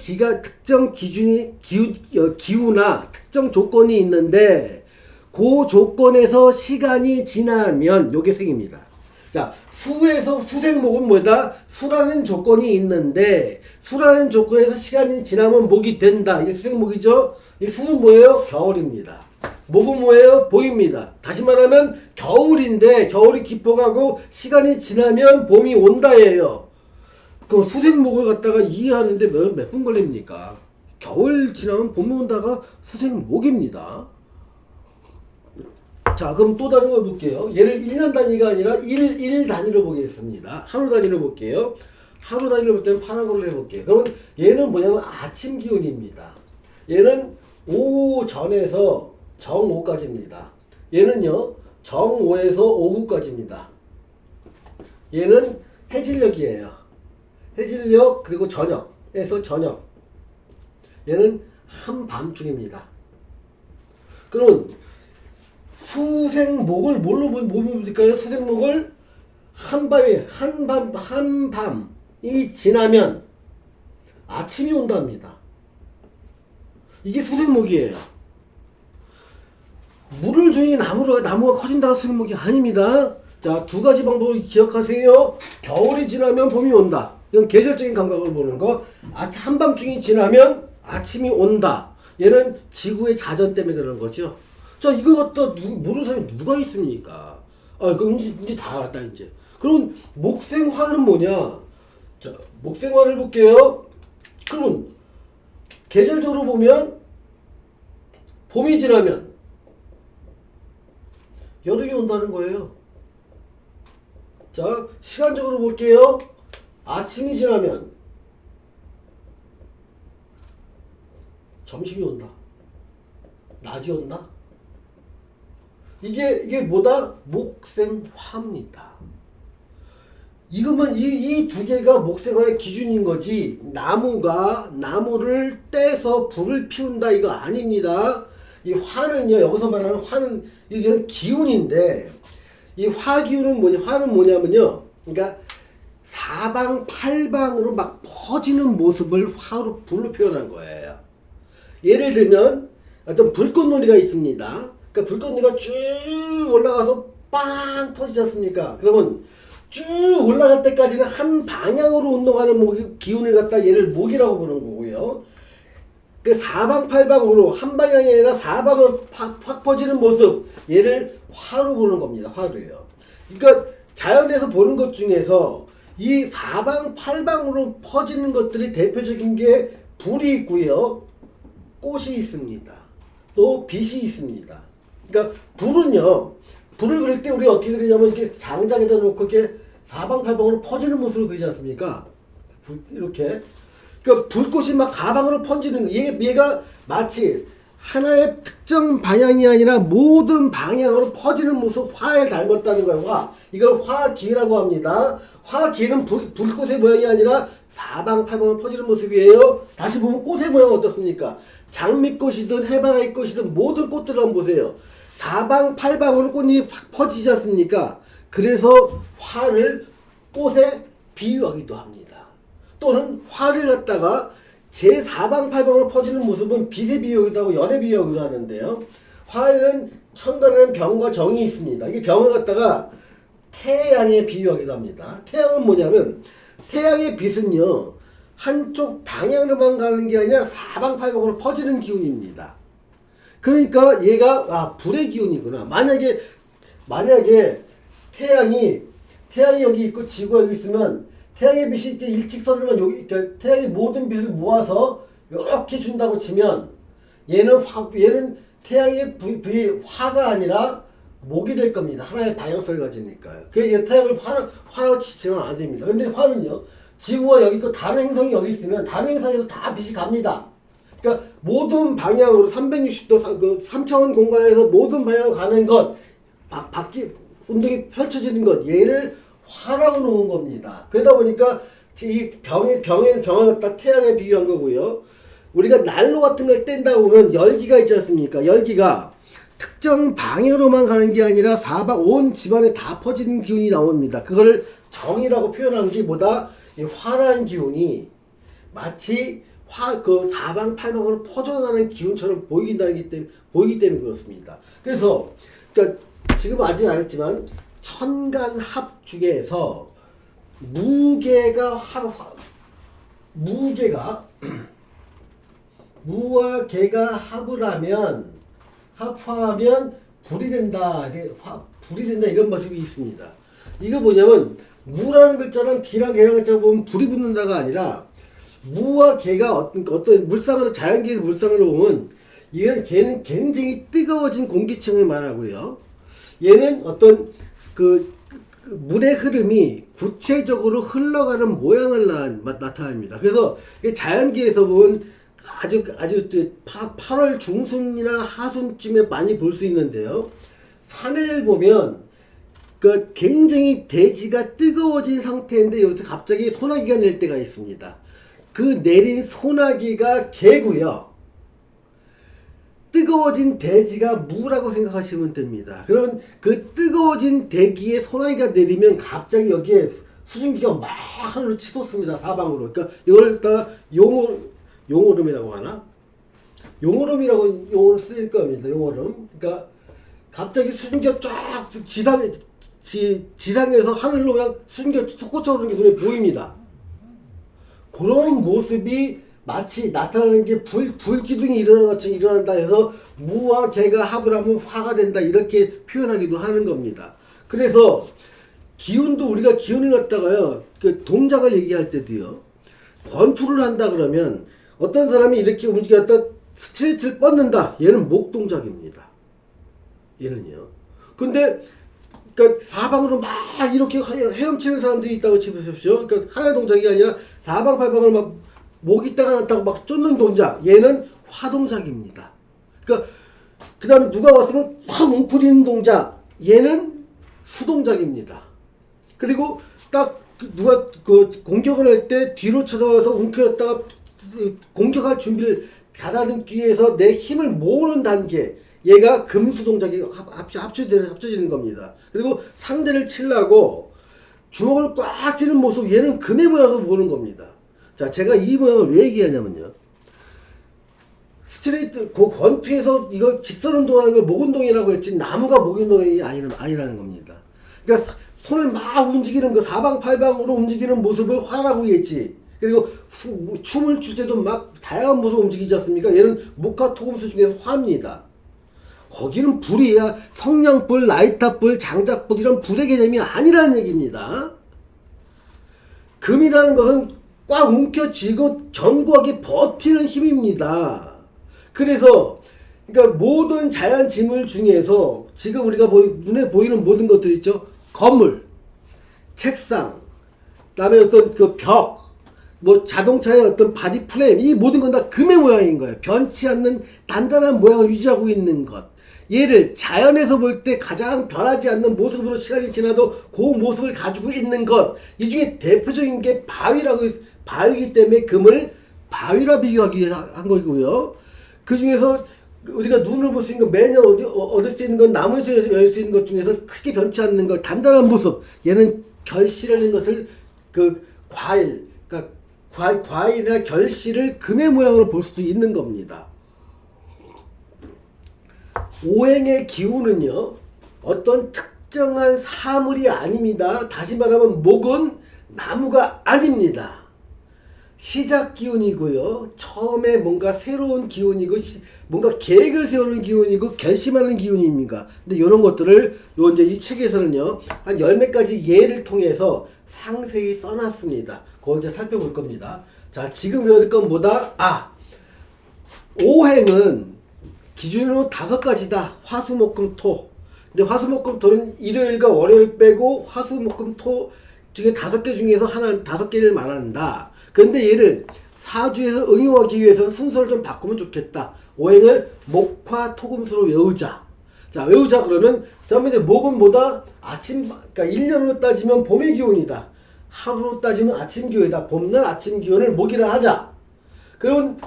A: 기후나 특정 조건이 있는데 그 조건에서 시간이 지나면 요게 생입니다. 자, 수에서 수생목은 뭐다? 수라는 조건이 있는데 수라는 조건에서 시간이 지나면 목이 된다. 이게 수생목이죠. 이 수는 뭐예요? 겨울입니다. 목은 뭐예요? 봄입니다. 다시 말하면 겨울인데 겨울이 깊어가고 시간이 지나면 봄이 온다예요. 그럼 수생목을 갖다가 이해하는데 몇 분 걸립니까? 겨울 지나면 봄이 온다가 수생목입니다. 자, 그럼 또 다른 걸 볼게요. 얘를 1년 단위가 아니라 일 단위로 보겠습니다. 하루 단위로 볼게요. 하루 단위로 볼 때는 파란 걸로 해볼게요. 그러면 얘는 뭐냐면 아침 기운입니다. 얘는 오후 전에서 정오까지입니다. 얘는요, 정오에서 오후까지입니다. 얘는 해질녘이에요. 해질녘 그리고 저녁에서 저녁. 얘는 한밤중입니다. 그러면 수생목을 뭘로 볼까요? 수생목을 한밤이 지나면 아침이 온답니다. 이게 수생목이에요. 물을 주니 나무가 커진다가 수생목이 아닙니다. 자, 두 가지 방법을 기억하세요. 겨울이 지나면 봄이 온다. 이건 계절적인 감각을 보는 거. 한밤중이 지나면 아침이 온다. 얘는 지구의 자전 때문에 그런 거죠. 자, 이거 갖다 모르는 사람이 누가 있습니까? 그럼 이제 다 알았다, 이제. 그럼 목생화는 뭐냐? 자, 목생화를 볼게요. 그러면 계절적으로 보면 봄이 지나면 여름이 온다는 거예요. 자, 시간적으로 볼게요. 아침이 지나면 점심이 온다. 낮이 온다. 이게 뭐다? 목생화입니다. 이거만 이 두 개가 목생화의 기준인 거지. 나무를 떼서 불을 피운다 이거 아닙니다. 이 화는요, 여기서 말하는 화는 이게 기운인데, 이 화기운은 화는 뭐냐면요, 그러니까 사방팔방으로 막 퍼지는 모습을 화로 불로 표현한 거예요. 예를 들면 어떤 불꽃놀이가 있습니다. 그러니까 불꽃놀이가 쭉 올라가서 빵 터지지 않습니까? 그러면 쭉 올라갈 때까지는 한 방향으로 운동하는 기운을 갖다 얘를 목이라고 보는 거고요. 그 사방팔방으로 한 방향이 아니라 사방으로 확 퍼지는 모습, 얘를 화로 보는 겁니다. 화로요. 그러니까 자연에서 보는 것 중에서 이 사방팔방으로 퍼지는 것들이 대표적인 게 불이 있고요, 꽃이 있습니다. 또 빛이 있습니다. 그러니까 불을 그릴 때 우리 어떻게 그리냐면 이렇게 장작에다 놓고 이렇게 사방팔방으로 퍼지는 모습을 그리지 않습니까? 이렇게. 그러니까 불꽃이 막 사방으로 퍼지는, 얘가 마치 하나의 특정 방향이 아니라 모든 방향으로 퍼지는 모습, 화에 닮았다는 거예요. 이걸 화기라고 합니다. 화기는 불꽃의 모양이 아니라 사방팔방으로 퍼지는 모습이에요. 다시 보면 꽃의 모양 어떻습니까? 장미꽃이든 해바라기 꽃이든 모든 꽃들을 한번 보세요. 사방팔방으로 꽃잎이 확 퍼지지 않습니까? 그래서 화를 꽃에 비유하기도 합니다. 또는 화를 갖다가 제 사방팔방으로 퍼지는 모습은 빛에 비유하기도 하고 열에 비유하기도 하는데요. 화에는 천간에는 병과 정이 있습니다. 이 병을 갖다가 태양에 비유하기도 합니다. 태양은 뭐냐면, 태양의 빛은요, 한쪽 방향으로만 가는 게 아니라 사방팔방으로 퍼지는 기운입니다. 그러니까 얘가 불의 기운이구나. 만약에 태양이 여기 있고 지구가 여기 있으면 태양의 빛이 이렇게 일직선으로만 그러니까 태양의 모든 빛을 모아서 이렇게 준다고 치면 얘는 태양의 불이 화가 아니라 목이 될 겁니다. 하나의 방향성을 가지니까요. 그러니까 태양을 화라고 치면 안 됩니다. 근데 화는요, 지구가 여기 있고 다른 행성이 여기 있으면 다른 행성에도 다 빛이 갑니다. 그러니까 모든 방향으로 360도 그 3차원 공간에서 모든 방향으로 가는 것, 운동이 펼쳐지는 것, 얘를 화라고 놓은 겁니다. 그러다 보니까 이 병을 갖다 태양에 비유한 거고요. 우리가 난로 같은 걸 뗀다고 보면 열기가 있지 않습니까? 열기가 특정 방향으로만 가는 게 아니라 온 집안에 다 퍼지는 기운이 나옵니다. 그거를 정이라고 표현한 게 뭐다? 이 화라는 기운이 마치 그 사방팔방으로 퍼져나가는 기운처럼 보이기 때문에 그렇습니다. 그래서 그러니까 지금 아직 안 했지만 천간합 중에서 무와 개가 합하면 불이 된다. 이런 모습이 있습니다. 이거 뭐냐면, 무라는 글자랑 기랑 개랑 글자 보면 불이 붙는다가 아니라, 무와 개가 어떤 물상으로, 자연계에서 물상으로 보면 걔는 굉장히 뜨거워진 공기층을 말하고요. 얘는 어떤 물의 흐름이 구체적으로 흘러가는 모양을 나타냅니다. 그래서 자연계에서 보면 아주 8월 중순이나 하순쯤에 많이 볼 수 있는데요. 산을 보면 굉장히 대지가 뜨거워진 상태인데 여기서 갑자기 소나기가 낼 때가 있습니다. 그 내린 소나기가 개고요. 뜨거워진 대지가 무라고 생각하시면 됩니다. 그러면 그 뜨거워진 대기에 소나기가 내리면 갑자기 여기에 수증기가 막 하늘로 치솟습니다. 사방으로. 그러니까 이걸 다 용오름이라고 하나? 용오름이라고 용어를 쓸 겁니다. 용오름. 그러니까 갑자기 수증기가 쫙 지상에서 하늘로 그냥 수증기가 솟구쳐 오르는 게 눈에 보입니다. 그런 모습이 마치 나타나는 게 불기둥이 일어나는 것처럼 일어난다 해서 무와 개가 합을 하면 화가 된다, 이렇게 표현하기도 하는 겁니다. 그래서 기운도 우리가 기운을 갖다가요, 그 동작을 얘기할 때도요, 권투를 한다 그러면 어떤 사람이 이렇게 움직였다 스트레이트를 뻗는다, 얘는 목 동작입니다. 얘는요. 근데 그러니까 사방으로 막 이렇게 헤엄치는 사람들이 있다고 치보십시오. 그러니까 하나의 동작이 아니라 사방팔방을 막 목 있다가 났다고 막 쫓는 동작, 얘는 화동작입니다. 그러니까 그 다음에 누가 왔으면 확 웅크리는 동작, 얘는 수동작입니다. 그리고 딱 누가 그 공격을 할 때 뒤로 쳐다와서 웅크렸다가 공격할 준비를 가다듬기 위해서 내 힘을 모으는 단계, 얘가 금수동작이 합쳐지는 겁니다. 그리고 상대를 치려고 주먹을 꽉 쥐는 모습, 얘는 금의 모양을 보는 겁니다. 자, 제가 이 모양을 왜 얘기하냐면요, 스트레이트 권투에서 이거 직선 운동하는 걸 목운동이라고 했지, 나무가 목운동이 아니라는 겁니다. 그러니까 손을 막 움직이는 거, 사방팔방으로 움직이는 모습을 화라고 했지. 그리고 춤을 출 때도 막 다양한 모습을 움직이지 않습니까? 얘는 목화 토금수 중에서 화입니다. 거기는 불이야. 성냥불, 라이터불, 장작불, 이런 불의 개념이 아니라는 얘기입니다. 금이라는 것은 꽉 움켜쥐고 견고하게 버티는 힘입니다. 그래서 그러니까 모든 자연 지물 중에서 지금 우리가 눈에 보이는 모든 것들 있죠. 건물, 책상, 그다음에 어떤 그 벽, 뭐 자동차의 어떤 바디 프레임, 이 모든 건 다 금의 모양인 거예요. 변치 않는 단단한 모양을 유지하고 있는 것. 얘를 자연에서 볼 때 가장 변하지 않는 모습으로 시간이 지나도 그 모습을 가지고 있는 것. 이 중에 대표적인 게 바위이기 때문에 금을 바위라 비교하기 한 거고요. 그 중에서 우리가 눈으로 볼 수 있는 거, 매년 얻을 수 있는 건, 나무에서 열 수 있는 것 중에서 크게 변치 않는 것, 단단한 모습. 얘는 결실하는 것을 그 과일, 그러니까 과일이나 결실을 금의 모양으로 볼 수도 있는 겁니다. 오행의 기운은요, 어떤 특정한 사물이 아닙니다. 다시 말하면 목은 나무가 아닙니다. 시작 기운이고요. 처음에 뭔가 새로운 기운이고, 뭔가 계획을 세우는 기운이고, 결심하는 기운입니다. 근데 이런 것들을 이제 이 책에서는요, 한 10몇 가지 예를 통해서 상세히 써놨습니다. 그걸 이제 살펴볼 겁니다. 자, 지금 외워야 건 뭐다? 오행은 기준으로 5가지다. 화수목금토. 근데 화수목금토는 일요일과 월요일 빼고 화수목금토 중에 5개 중에서 5개를 말한다. 근데 얘를 사주에서 응용하기 위해서는 순서를 좀 바꾸면 좋겠다. 오행을 목화토금수로 외우자. 자, 외우자 그러면 이제 목은 뭐다? 그러니까 1년으로 따지면 봄의 기운이다. 하루로 따지면 아침 기운이다. 봄날 아침 기운을 목이라 하자. 그러면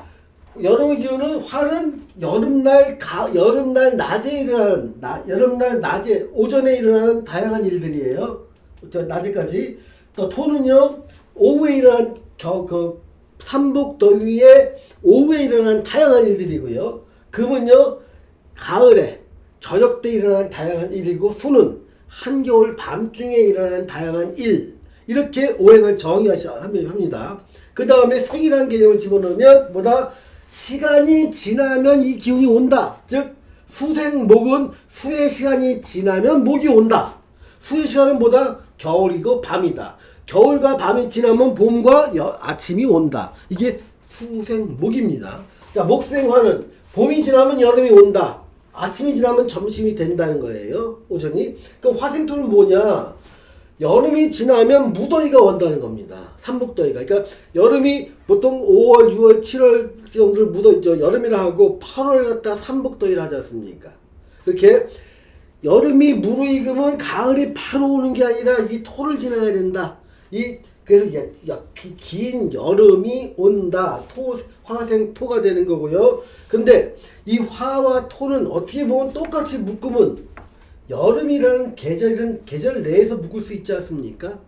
A: 여름의 기운은 화는 여름날 낮에 일어나는, 여름날 낮에 오전에 일어나는 다양한 일들이에요. 낮에까지. 또 토는요, 오후에 일어난 삼복더위에 오후에 일어난 다양한 일들이고요. 금은요, 가을에 저녁 때 일어나는 다양한 일이고, 수는 한겨울 밤중에 일어나는 다양한 일. 이렇게 오행을 정의합니다. 그 다음에 생이라는 개념을 집어넣으면 뭐다? 시간이 지나면 이 기운이 온다. 즉 수생목은 수의 시간이 지나면 목이 온다. 수의 시간은 뭐다? 겨울이고 밤이다. 겨울과 밤이 지나면 봄과 아침이 온다. 이게 수생목입니다. 자, 목생화는 봄이 지나면 여름이 온다. 아침이 지나면 점심이 된다는 거예요. 오전이. 그럼 화생토는 뭐냐? 여름이 지나면 무더위가 온다는 겁니다. 삼복더위가. 그러니까 여름이 보통 5월, 6월, 7월 정도를 여름이라 하고 8월 갖다 삼복더위를 하지 않습니까? 그렇게 여름이 무르익으면 가을이 바로 오는 게 아니라 이 토를 지나야 된다. 그래서 긴 여름이 온다. 화생토가 되는 거고요. 근데 이 화와 토는 어떻게 보면 똑같이 묶으면 여름이라는 계절 내에서 묶을 수 있지 않습니까?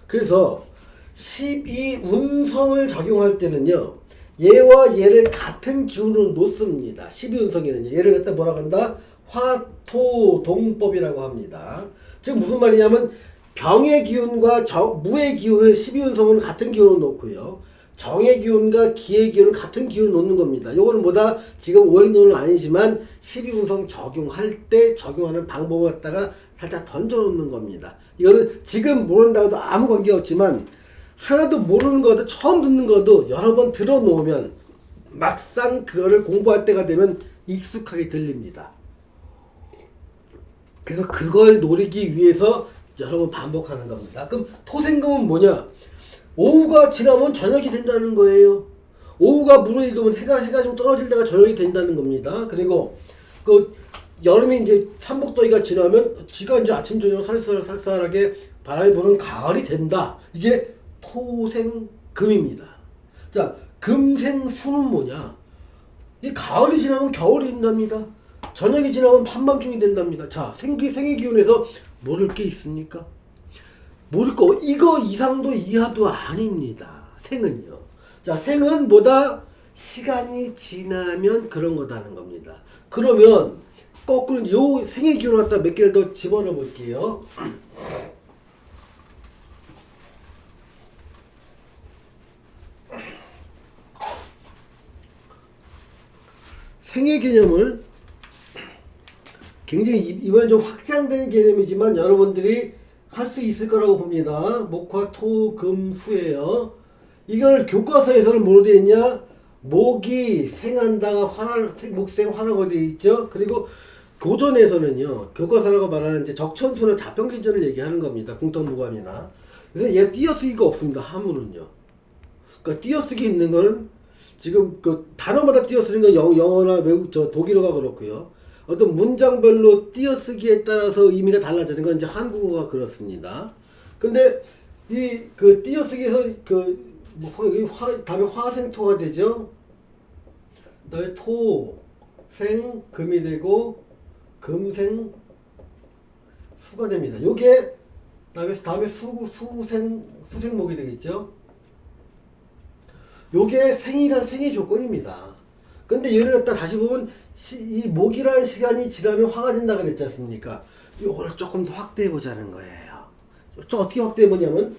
A: 그래서 12운성을 적용할 때는요, 얘와 얘를 같은 기운으로 놓습니다. 12운성에는요. 얘를 갖다 뭐라고 한다? 화토동법이라고 합니다. 즉 무슨 말이냐면 병의 기운과 무의 기운을 12운성은 같은 기운으로 놓고요. 정의 기운과 기의 기운을 같은 기운으로 놓는 겁니다. 이거는 뭐다? 지금 오행론은 아니지만 12운성 적용할 때 적용하는 방법을 갖다가 살짝 던져놓는 겁니다. 이거는 지금 모른다고 해도 아무 관계없지만 하나도 모르는 것도 처음 듣는 것도 여러 번 들어놓으면 막상 그거를 공부할 때가 되면 익숙하게 들립니다. 그래서 그걸 노리기 위해서 여러 번 반복하는 겁니다. 그럼 토생금은 뭐냐? 오후가 지나면 저녁이 된다는 거예요. 오후가 무르익으면 해가 좀 떨어질 때가 저녁이 된다는 겁니다. 그리고 그 여름이 이제 삼복더위가 지나면 지가 이제 아침 저녁 살살하게 바람이 부는 가을이 된다. 이게 토생금입니다. 자, 금생수는 뭐냐? 이 가을이 지나면 겨울이 된답니다. 저녁이 지나면 한밤중이 된답니다. 자, 생의 기운에서 모를 게 있습니까? 모를 거 이거 이상도 이하도 아닙니다. 생은요. 자, 생은 뭐다? 시간이 지나면 그런 거다는 겁니다. 그러면 거꾸로 요 생의 기운을 갖다 몇 개를 더 집어넣어 볼게요. 생의 개념을 굉장히 이번에 좀 확장된 개념이지만 여러분들이 할 수 있을 거라고 봅니다. 목화, 토, 금, 수예요. 이걸 교과서에서는 뭐로 되어 있냐? 목이 생한다가 목생 화라고 되어 있죠. 그리고 교전에서는요, 교과서라고 말하는 이제 적천수나 자평기전을 얘기하는 겁니다. 궁떡무감이나. 그래서 얘 띄어쓰기가 없습니다. 하문은요. 그러니까 띄어쓰기 있는 거는 지금 그 단어마다 띄어쓰는 건 영어나 외국 독일어가 그렇고요. 어떤 문장별로 띄어쓰기에 따라서 의미가 달라지는 건 이제 한국어가 그렇습니다. 근데 이 그 띄어쓰기에서 여기 다음에 화생토가 되죠. 너의 토, 생, 금이 되고 금생 수가 됩니다. 요게 다음에 수생목이 되겠죠. 요게 생의 조건입니다. 근데 얘를 갖다 다시 보면 이 목이라는 시간이 지나면 화가 된다 그랬지 않습니까? 요거를 조금 더 확대해 보자는 거예요. 어떻게 확대해 보냐면,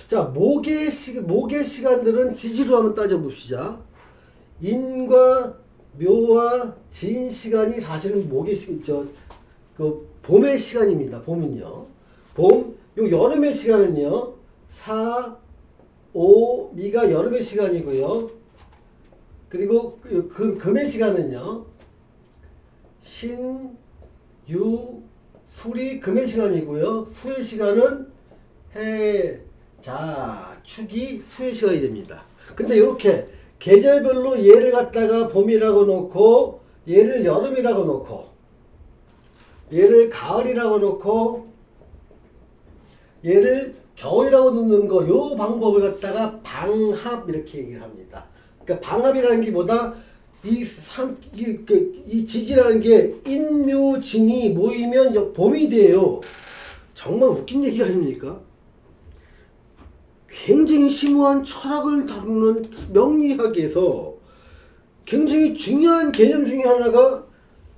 A: 자, 목의 시간들은 지지로 한번 따져 봅시다. 인과 묘와 진 시간이 사실은 봄의 시간입니다. 봄은요. 요 여름의 시간은요. 사, 오, 미가 여름의 시간이고요. 그리고 금의 시간은요. 신, 유, 술이 금의 시간이고요. 수의 시간은 해, 자, 축이 수의 시간이 됩니다. 근데 이렇게 계절별로 얘를 갖다가 봄이라고 놓고, 얘를 여름이라고 놓고, 얘를 가을이라고 놓고, 얘를 겨울이라고 놓는 거, 요 방법을 갖다가 방합 이렇게 얘기를 합니다. 그러니까 방합이라는 게 뭐다? 이 지지라는 게 인묘진이 모이면 봄이 돼요. 정말 웃긴 얘기 아닙니까? 굉장히 심오한 철학을 다루는 명리학에서 굉장히 중요한 개념 중에 하나가,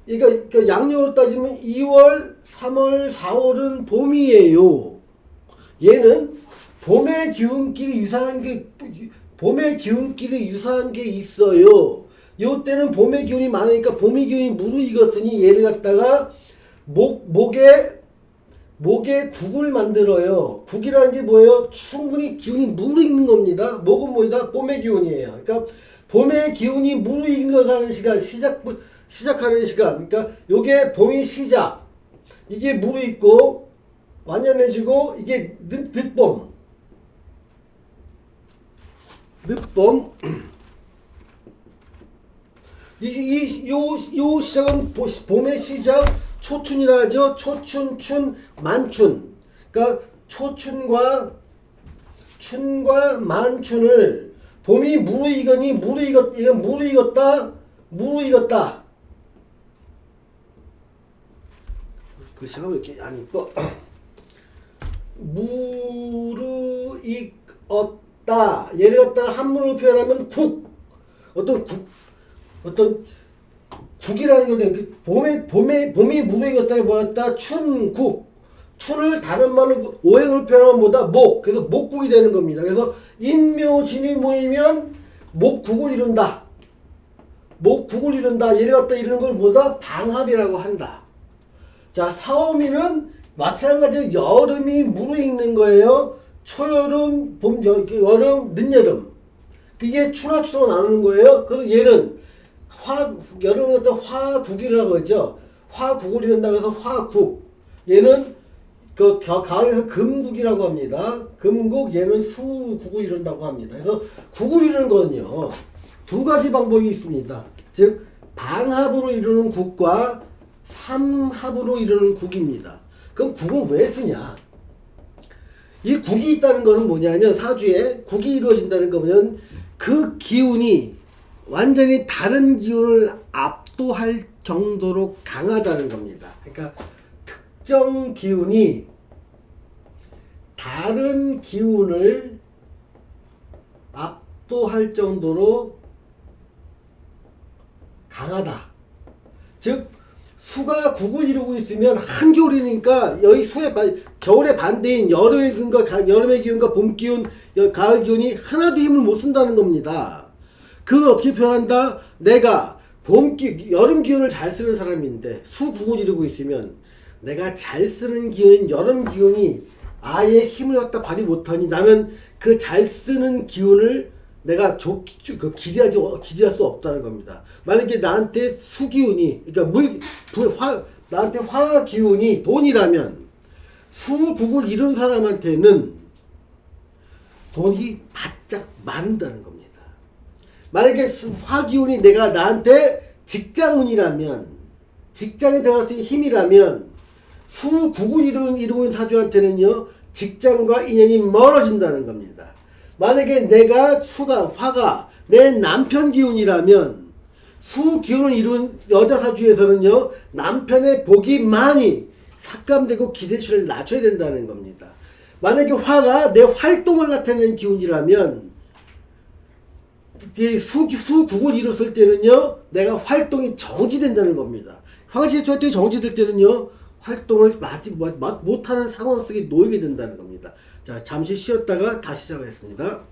A: 그러니까 양력으로 따지면 2월, 3월, 4월은 봄이에요. 얘는 봄의 기운끼리 유사한 게 있어요. 요 때는 봄의 기운이 많으니까 봄의 기운이 무르익었으니 얘를 갖다가 목에 국을 만들어요. 국이라는 게 뭐예요? 충분히 기운이 무르익는 겁니다. 목은 뭐다? 봄의 기운이에요. 그러니까 봄의 기운이 무르익어가는 시간, 시작하는 시간. 그러니까 요게 봄이 시작. 이게 무르익고 완연해지고 이게 늦봄. 요 시작은 봄의 시작, 초춘이라 하죠. 초춘, 춘, 만춘. 그러니까 초춘과 춘과 만춘을 봄이 무르익었다. 그 시가 왜 이렇게 안 이뻐? 무르익었다. 얘를 갖다가 한문으로 표현하면 어떤 국이라는 게 봄이 무르익었다를 보았다. 춘국. 춘을 다른 말로 오행으로 표현하면 뭐다? 목. 그래서 목국이 되는 겁니다. 그래서 인묘진이 모이면 목국을 이룬다. 얘를 갖다 이루는 걸 뭐다? 방합이라고 한다. 자, 사오미는 마찬가지로 여름이 무르익는 거예요. 초여름, 봄, 여름, 늦여름. 그게 추나 추로 나누는 거예요. 그래서 얘는 여름을 갖다 화국이라고 하죠. 화국을 이룬다고 해서 화국. 얘는 가을에서 금국이라고 합니다. 금국, 얘는 수국을 이룬다고 합니다. 그래서 국을 이루는 거는요. 두 가지 방법이 있습니다. 즉 방합으로 이루는 국과 삼합으로 이루는 국입니다. 그럼 국은 왜 쓰냐? 이 국이 있다는 것은 뭐냐면 사주에 국이 이루어진다는 거면 그 기운이 완전히 다른 기운을 압도할 정도로 강하다는 겁니다. 그러니까 특정 기운이 다른 기운을 압도할 정도로 강하다. 즉 수가 국을 이루고 있으면 한겨울이니까 여기 수의 겨울의 반대인 여름의 기운과 봄 기운, 가을 기운이 하나도 힘을 못 쓴다는 겁니다. 그걸 어떻게 표현한다? 내가 여름 기운을 잘 쓰는 사람인데 수국을 이루고 있으면 내가 잘 쓰는 기운인 여름 기운이 아예 힘을 갖다 발휘 못하니 나는 그 잘 쓰는 기운을 내가 기대할 수 없다는 겁니다. 만약에 나한테 수기운이, 그러니까 나한테 화 기운이 돈이라면 수국을 이룬 사람한테는 돈이 바짝 마른다는 겁니다. 만약에 화 기운이 내가 나한테 직장운이라면, 직장에 들어갈 수 있는 힘이라면 수국을 이루고 있는 사주한테는요 직장과 인연이 멀어진다는 겁니다. 만약에 내가 화가 내 남편 기운이라면 수 기운을 이룬 여자 사주에서는요 남편의 복이 많이 삭감되고 기대치를 낮춰야 된다는 겁니다. 만약에 화가 내 활동을 나타내는 기운이라면 수국을 이뤘을 때는요 내가 활동이 정지된다는 겁니다. 화가 정지될 때는요 활동을 못하는 상황 속에 놓이게 된다는 겁니다. 자, 잠시 쉬었다가 다시 시작하겠습니다.